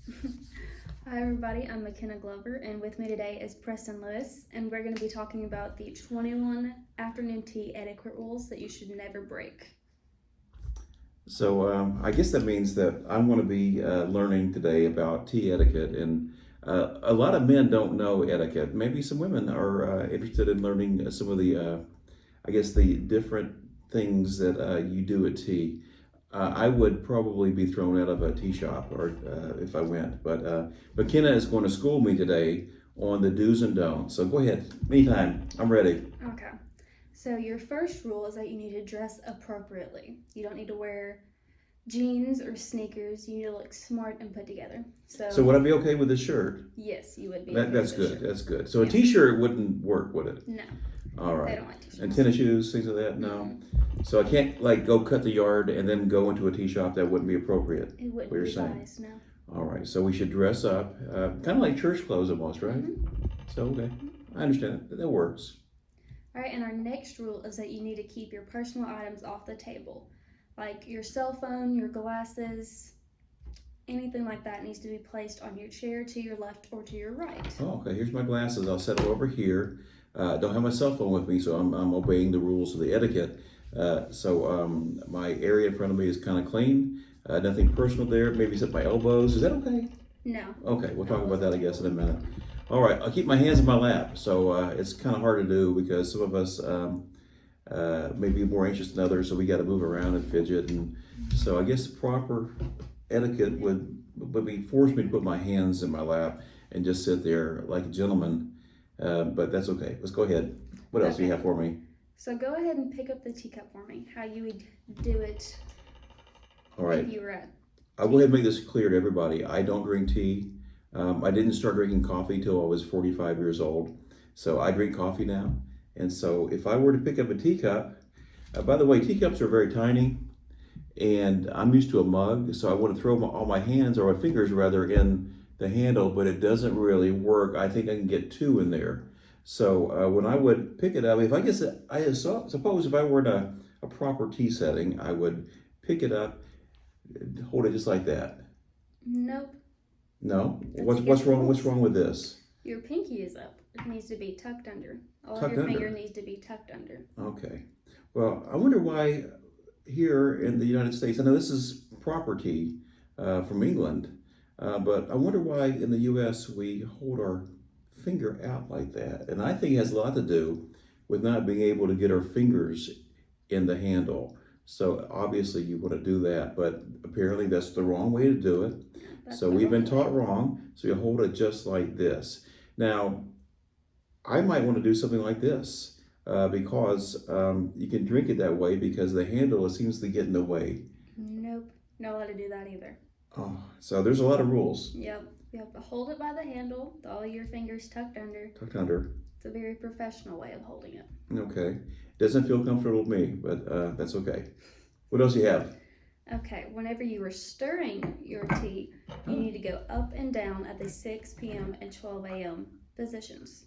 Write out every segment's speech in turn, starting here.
Hi everybody, I'm McKenna Glover, and with me today is Preston Lewis, and we're going to be talking about the 21 afternoon tea etiquette rules that you should never break. So I guess that means that I'm going to be learning today about tea etiquette, and a lot of men don't know etiquette. Maybe some women are interested in learning some of the, I guess, the different things that you do at tea. I would probably be thrown out of a tea shop, or if I went. But McKenna is going to school me today on the do's and don'ts. So go ahead, anytime. I'm ready. Okay. So your first rule is that you need to dress appropriately. You don't need to wear jeans or sneakers. You need to look smart and put together. So would I be okay with this shirt? Yes, you would be. That's good. Shirt. That's good. So a t-shirt wouldn't work, would it? No. All right. They don't like t-shirts. And tennis shoes, things like that? No. Mm-hmm. So I can't like go cut the yard and then go into a tea shop. That wouldn't be appropriate. It wouldn't what you're be saying. nice, no. All right. So we should dress up, kind of like church clothes almost, right? Mm-hmm. So okay, I understand it. That works. All right, and our next rule is that you need to keep your personal items off the table, like your cell phone, your glasses. Anything like that needs to be placed on your chair to your left or to your right. Oh, okay. Here's my glasses. I'll set them over here. Don't have my cell phone with me, so I'm obeying the rules of the etiquette. My area in front of me is kind of clean. Nothing personal there. Maybe it's at my elbows. Is that okay? No. Okay, we'll talk about that, I guess, in a minute. All right, I'll keep my hands in my lap. So it's kind of hard to do because some of us may be more anxious than others, so we got to move around and fidget. And so I guess proper etiquette would be force me to put my hands in my lap and just sit there like a gentleman. But that's okay. Let's go ahead. What else do you have for me? So go ahead and pick up the teacup for me, how you would do it. All right. If you were at. I'll go ahead and make this clear to everybody. I don't drink tea. I didn't start drinking coffee till I was 45 years old. So I drink coffee now. And so if I were to pick up a teacup, by the way, teacups are very tiny. And I'm used to a mug, so I want to throw all my hands, or my fingers rather, in the handle, but it doesn't really work. I think I can get two in there. So when I would pick it up, suppose if I were in a proper tea setting, I would pick it up, hold it just like that. Nope. No? What's wrong? What's wrong with this? Your pinky is up. It needs to be tucked under. All Tucked of your under. finger needs to be tucked under. Okay. Well, I wonder why here in the United States, I know this is property from England, but I wonder why in the U.S. we hold our finger out like that. And I think it has a lot to do with not being able to get our fingers in the handle. So obviously you want to do that, but apparently that's the wrong way to do it. So we've been taught wrong. So you hold it just like this. Now, I might want to do something like this. Because you can drink it that way because the handle seems to get in the way. Nope, not allowed to do that either. Oh, so there's a lot of rules. Yep, you have to hold it by the handle, with all your fingers tucked under. Tucked under. It's a very professional way of holding it. Okay, doesn't feel comfortable with me, but that's okay. What else do you have? Okay, whenever you are stirring your tea, you need to go up and down at the 6 p.m. and 12 a.m. positions,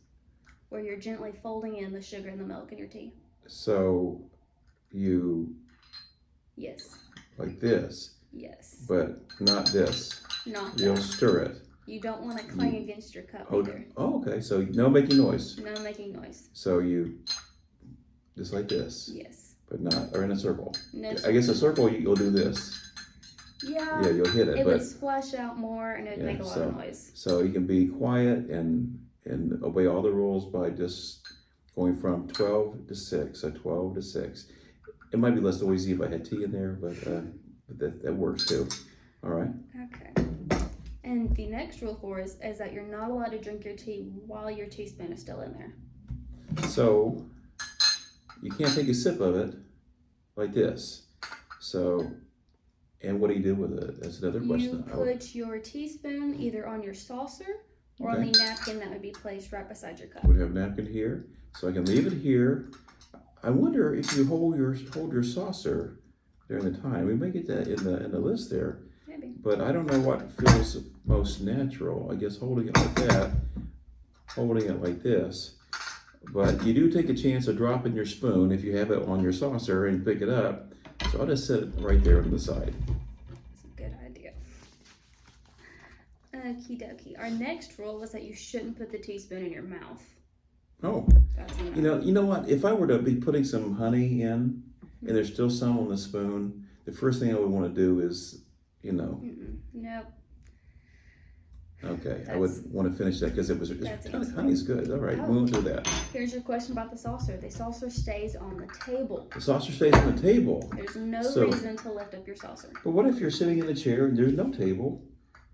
where you're gently folding in the sugar and the milk in your tea. So you... Yes. Like this? Yes. But not this? Not You'll that. stir it? You don't want to clang against your cup Oh, either. oh, okay, so no making noise? No making noise. So you... just like this? Yes. But not, or in a circle? No. I guess a circle you'll do this. Yeah. Yeah, you'll hit it. It but would splash out more and it would make a lot of noise. So you can be quiet and obey all the rules by just going from 12 to 6, so 12 to 6. It might be less noisy if I had tea in there, but that works too. All right. Okay. And the next rule for us is that you're not allowed to drink your tea while your teaspoon is still in there. So you can't take a sip of it like this. So, and what do you do with it? That's another question. You put your teaspoon either on your saucer or on the napkin that would be placed right beside your cup. We have a napkin here, so I can leave it here. I wonder if you hold your saucer during the time. We may get that in the list there. Maybe. But I don't know what feels most natural. I guess holding it like that, holding it like this. But you do take a chance of dropping your spoon if you have it on your saucer and pick it up. So I'll just set it right there on the side. That's a good idea. Okie dokie. Our next rule was that you shouldn't put the teaspoon in your mouth. Oh, That's a no. you know what? If I were to be putting some honey in, and there's still some on the spoon, the first thing I would want to do is, Nope. okay, I would want to finish that because honey's good. All right, Oh. we won't do that. Here's your question about the saucer. The saucer stays on the table. The saucer stays on the table. There's no reason to lift up your saucer. But what if you're sitting in a chair and there's no table?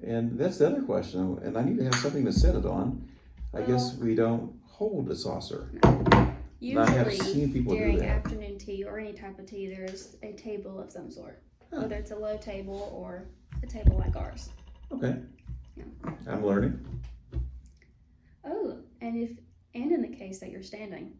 And that's the other question. And I need to have something to set it on. I guess we don't hold the saucer. Usually, I have seen people do during that. afternoon tea or any type of tea, there is a table of some sort. Huh. Whether it's a low table or a table like ours. Okay. Yeah. I'm learning. Oh, and in the case that you're standing,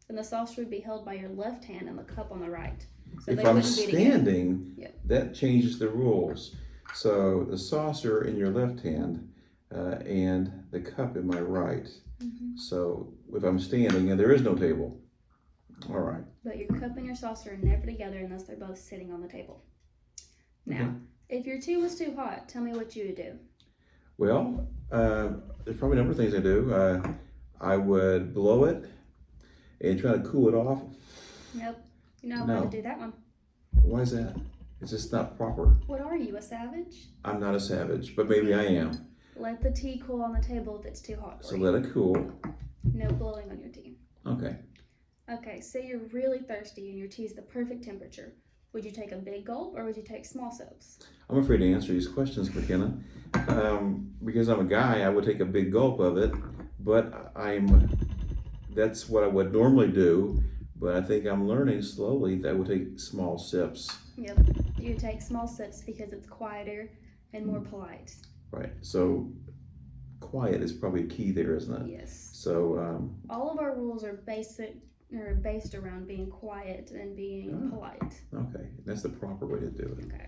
then the saucer would be held by your left hand and the cup on the right. So If I'm standing, that changes the rules. So the saucer in your left hand and the cup in my right. Mm-hmm. So if I'm standing and there is no table, all right. But your cup and your saucer are never together unless they're both sitting on the table. Now, if your tea was too hot, tell me what you would do. Well, there's probably a number of things I do. I would blow it and try to cool it off. Nope, you're not allowed to do that one. Why is that? It's just not proper. What are you, a savage? I'm not a savage, but maybe I am. Let the tea cool on the table if it's too hot for you. So let it cool. No blowing on your tea. Okay. Okay, say you're really thirsty and your tea's the perfect temperature. Would you take a big gulp or would you take small sips? I'm afraid to answer these questions, McKenna. Because I'm a guy, I would take a big gulp of it, but that's what I would normally do, but I think I'm learning slowly that I would take small sips. Yep, you take small sips because it's quieter and more polite. Right, so quiet is probably key there, isn't it? Yes. So all of our rules are based around being quiet and being polite. okay, that's the proper way to do it. Okay.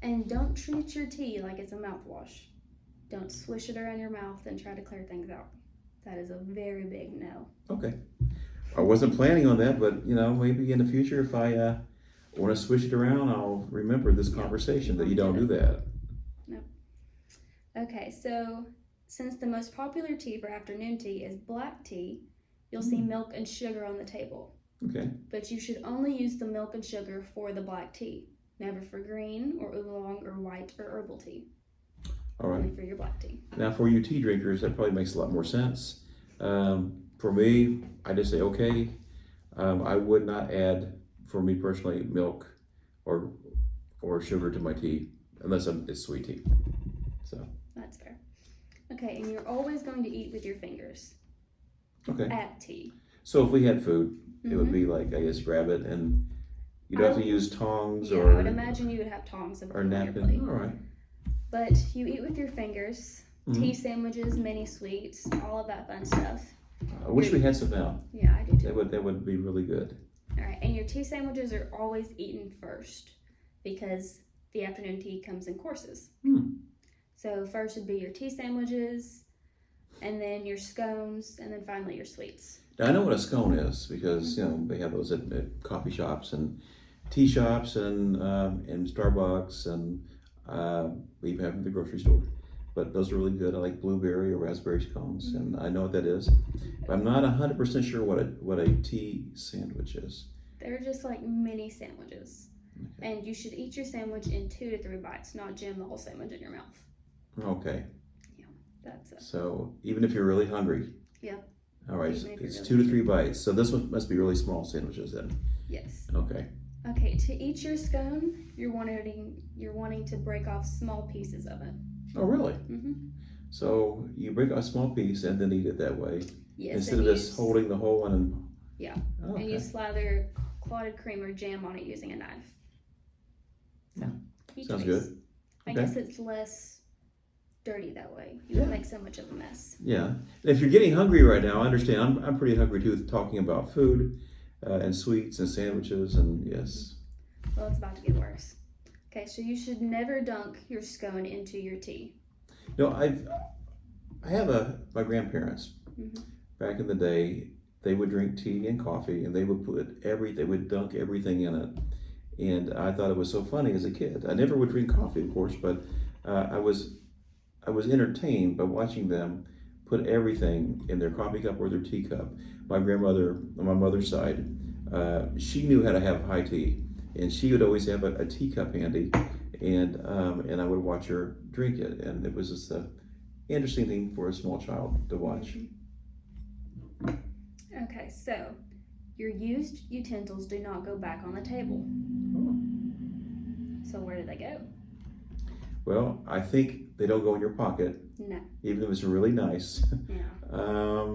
And don't treat your tea like it's a mouthwash. Don't swish it around your mouth and try to clear things out. That is a very big no. Okay. I wasn't planning on that, but maybe in the future if I want to swish it around, I'll remember this conversation that you don't do that. No. Okay, so since the most popular tea for afternoon tea is black tea, you'll see milk and sugar on the table. Okay. But you should only use the milk and sugar for the black tea. Never for green or oolong or white or herbal tea. All right. Only for your black tea. Now for you tea drinkers, that probably makes a lot more sense. For me, I just say, okay, I would not add, for me personally, milk or sugar to my tea unless it's sweet tea. So. That's fair. Okay, and you're always going to eat with your fingers. Okay. At tea. So if we had food, it would be like, I guess, grab it and you don't have to use tongs I would imagine you would have tongs or napkin. All right. But you eat with your fingers. Tea sandwiches, mini sweets, all of that fun stuff. I wish we had some now. Yeah, I do too. That would be really good. All right, and your tea sandwiches are always eaten first because the afternoon tea comes in courses. So first would be your tea sandwiches, and then your scones, and then finally your sweets. Now, I know what a scone is because they have those at coffee shops and tea shops and Starbucks and we even have them at the grocery store. But those are really good. I like blueberry or raspberry scones, and I know what that is. But I'm not 100% sure what a tea sandwich is. They're just like mini sandwiches. Okay. And you should eat your sandwich in 2 to 3 bites, not jam the whole sandwich in your mouth. Okay. Yeah, that's it. So even if you're really hungry. Yeah. All right, it's really 2 to 3 bites. So this one must be really small sandwiches then. Yes. Okay. Okay, to eat your scone, you're wanting to break off small pieces of it. Oh, really? Mm-hmm. So you break a small piece and then eat it that way. Yes. Instead of just holding the whole one and. Yeah. Oh, okay. And you slather clotted cream or jam on it using a knife. So. Sounds good. I guess it's less dirty that way. You don't make so much of a mess. Yeah. And if you're getting hungry right now, I understand. I'm pretty hungry too, talking about food and sweets and sandwiches and yes. Well, it's about to get worse. Okay, so you should never dunk your scone into your tea. No, I have my grandparents back in the day. They would drink tea and coffee, and they would dunk everything in it. And I thought it was so funny as a kid. I never would drink coffee, of course, but I was I was entertained by watching them put everything in their coffee cup or their teacup. My grandmother, on my mother's side, she knew how to have high tea, and she would always have a teacup handy, and I would watch her drink it, and it was just a interesting thing for a small child to watch. Okay, so your used utensils do not go back on the table. Oh. So where do they go? Well, I think they don't go in your pocket, No. even if it's really nice. Yeah.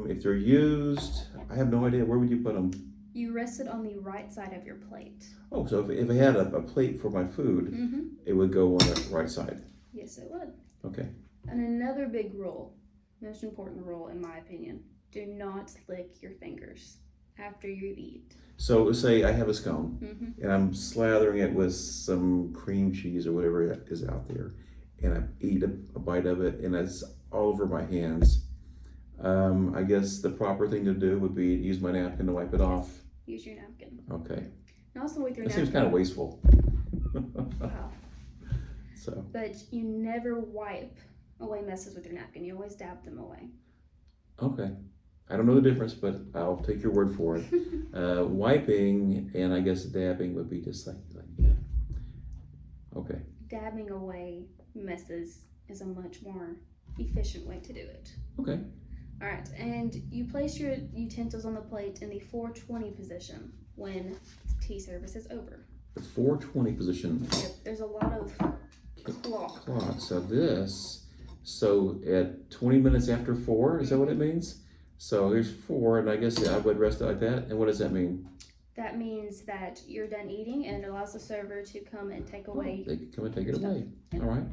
If they're used, I have no idea. Where would you put them? You rest it on the right side of your plate. Oh, so if I had a plate for my food, Mm-hmm. it would go on the right side. Yes, it would. Okay. And another big rule, most important rule in my opinion, do not lick your fingers after you eat. So let's say I have a scone, Mm-hmm. and I'm slathering it with some cream cheese or whatever is out there, and I eat a bite of it, and it's all over my hands. I guess the proper thing to do would be to use my napkin to wipe it off. Use your napkin. Okay. And also with your That napkin. seems kind of wasteful. Wow. So. But you never wipe away messes with your napkin. You always dab them away. Okay. I don't know the difference, but I'll take your word for it. Wiping and I guess dabbing would be just like yeah. Okay. Dabbing away messes is a much more efficient way to do it. Okay. All right, and you place your utensils on the plate in the 420 position when tea service is over. The 420 position. Yep, there's a lot of cloth. So at 20 minutes after 4, is that what it means? So here's 4, and I guess I would rest it like that. And what does that mean? That means that you're done eating, and it allows the server to come and take away. They can come and take it away. Yeah. All right.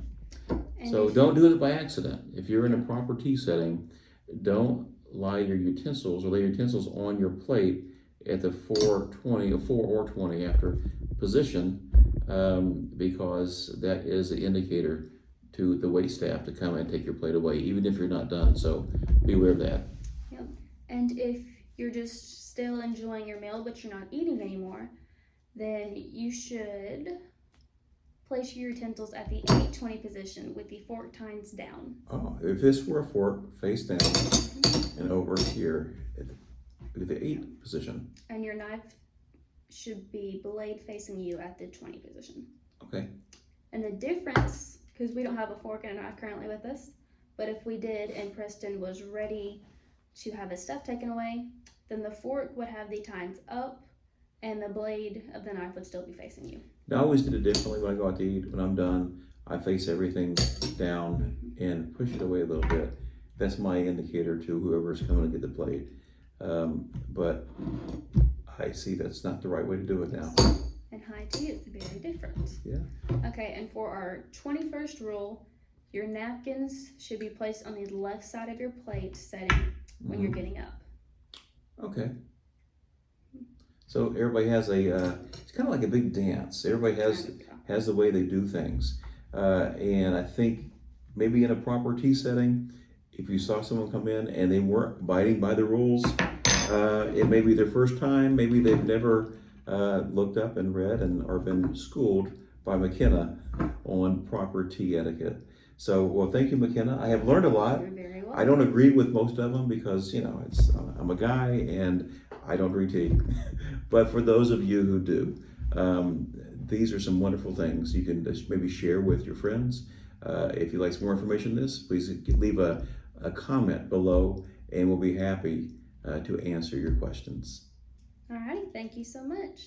And So if- don't do it by accident. If you're in a proper tea setting, don't lay your utensils on your plate at the 4:20 or 4 or 20 after position, because that is an indicator to the wait staff to come and take your plate away, even if you're not done. So be aware of that. Yep. And if you're just still enjoying your meal but you're not eating anymore, then you should place your utensils at the 820 position with the fork tines down. Oh, if this were a fork, face down and over here at the 8 position. And your knife should be blade facing you at the 20 position. Okay. And the difference, because we don't have a fork and a knife currently with us, but if we did and Preston was ready to have his stuff taken away, then the fork would have the tines up and the blade of the knife would still be facing you. Now, I always did it differently when I go out to eat. When I'm done, I face everything down and push it away a little bit. That's my indicator to whoever's coming to get the plate. But I see that's not the right way to do it now. And high tea is very different. Yeah. Okay, and for our 21st rule, your napkins should be placed on the left side of your plate setting when you're getting up. Okay. So everybody has it's kind of like a big dance. Everybody has the way they do things. And I think maybe in a proper tea setting, if you saw someone come in and they weren't abiding by the rules, it may be their first time, maybe they've never looked up and read or been schooled by McKenna on proper tea etiquette. So, well, thank you, McKenna. I have learned a lot. You're very welcome. I don't agree with most of them because, I'm a guy and I don't drink tea. But for those of you who do, these are some wonderful things you can just maybe share with your friends. If you'd like some more information on this, please leave a comment below and we'll be happy to answer your questions. All right, thank you so much.